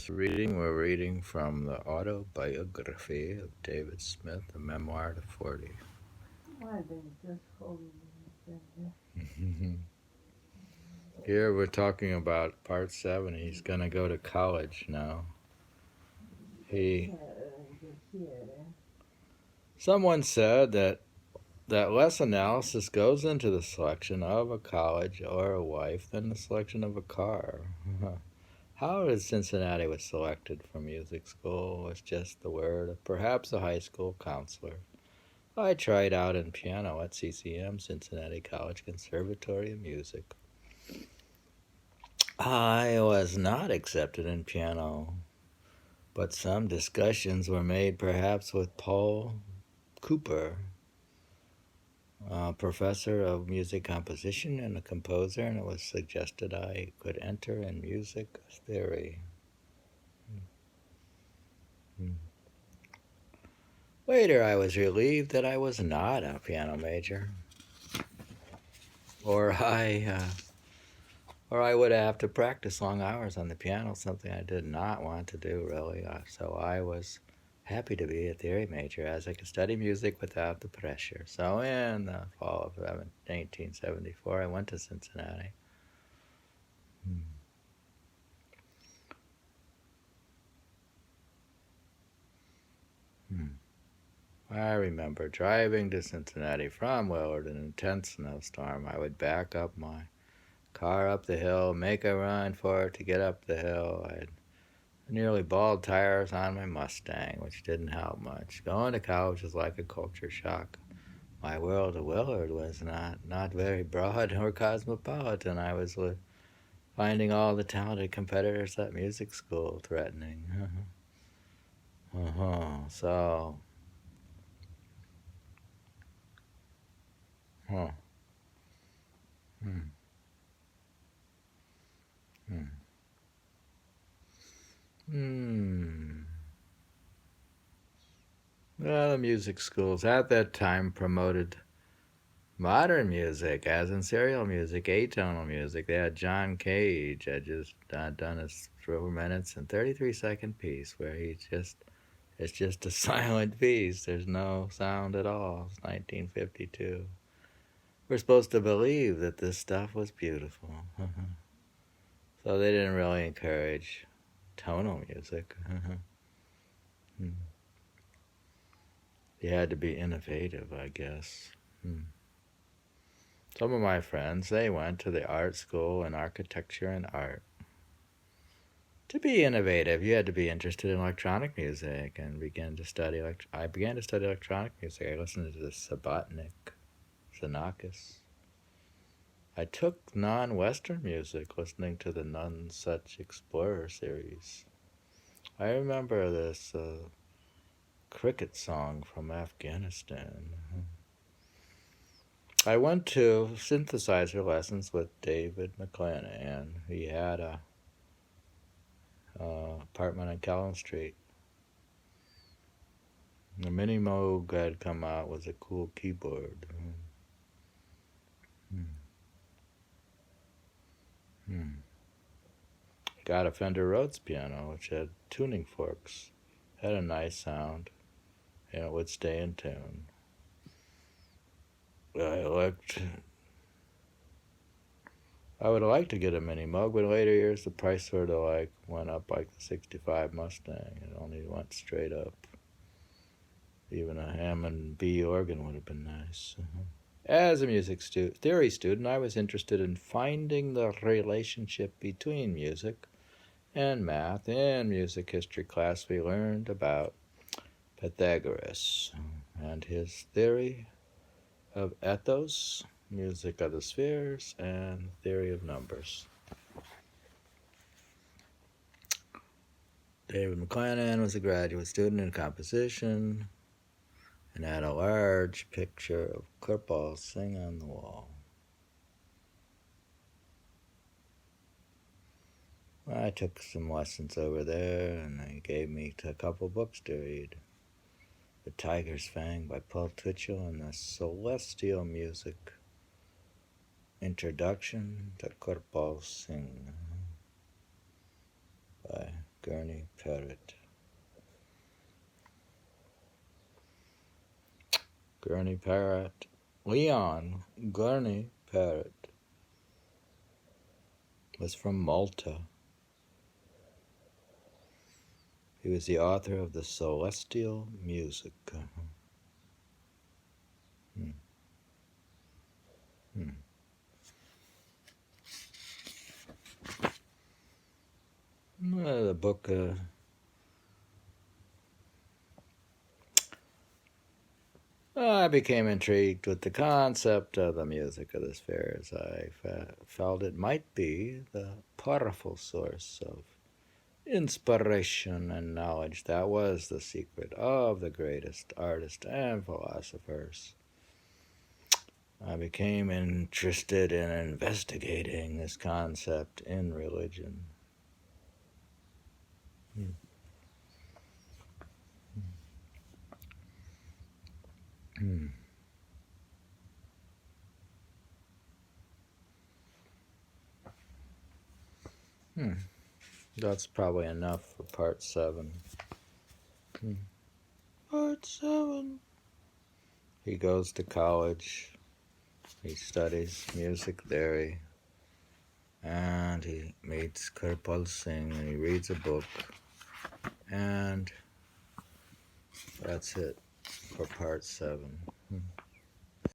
We're reading from the autobiography of David Smith, a memoir to 40. I've been just holding Here we're talking about part 7. He's going to go to college now. Someone said that less analysis goes into the selection of a college or a wife than the selection of a car. How Cincinnati was selected for music school was just the word of perhaps a high school counselor. I tried out in piano at CCM, Cincinnati College Conservatory of Music. I was not accepted in piano, but some discussions were made perhaps with Paul Cooper, a professor of music composition and a composer, and it was suggested I could enter in music theory. Later, I was relieved that I was not a piano major, or I would have to practice long hours on the piano, something I did not want to do, really. So I was happy to be a theory major, as I could study music without the pressure. So in the fall of 1874, I went to Cincinnati. I remember driving to Cincinnati from Willard in an intense snowstorm. I would back up my car up the hill, make a run for it to get up the hill. I had nearly bald tires on my Mustang, which didn't help much. Going to college was like a culture shock. My world of Willard was not very broad or cosmopolitan. I was finding all the talented competitors at music school threatening. So, huh. Hmm. Hmm. Hmm. Well, the music schools at that time promoted modern music, as in serial music, atonal music. They had John Cage had just done a 4 minutes and 33-second piece where it's just a silent piece. There's no sound at all. It's 1952. We're supposed to believe that this stuff was beautiful. So they didn't really encourage tonal music. You had to be innovative, I guess. Some of my friends, they went to the art school in architecture and art. To be innovative, you had to be interested in electronic music and I began to study electronic music. I listened to the Sabatnik, Xenakis. I took non-Western music, listening to the None Such Explorer series. I remember this cricket song from Afghanistan. I went to synthesizer lessons with David McClanahan. He had a apartment on Callan Street. The Mini Moog had come out with a cool keyboard. Got a Fender Rhodes piano, which had tuning forks. Had a nice sound, and it would stay in tune. I would like to get a Mini Moog, but in later years the price sort of went up like the 65 Mustang. It only went straight up. Even a Hammond B organ would have been nice. As a music theory student, I was interested in finding the relationship between music and math. In music history class, we learned about Pythagoras and his theory of ethos, music of the spheres, and theory of numbers. David McClanahan was a graduate student in composition and had a large picture of Kirpal Singh on the wall. I took some lessons over there, and they gave me a couple books to read. The Tiger's Fang by Paul Twitchell and the Celestial Music Introduction to Kirpal Singh by Gurney Parrott. Gurney Parrott. Leon Gurney Parrott was from Malta. He was the author of the Celestial Music. The book I became intrigued with the concept of the music of the spheres. I felt it might be the powerful source of inspiration and knowledge that was the secret of the greatest artists and philosophers. I became interested in investigating this concept in religion. That's probably enough for part 7. Part 7. He goes to college. He studies music theory. And he meets Kirpal Singh and he reads a book. And that's it for part 7.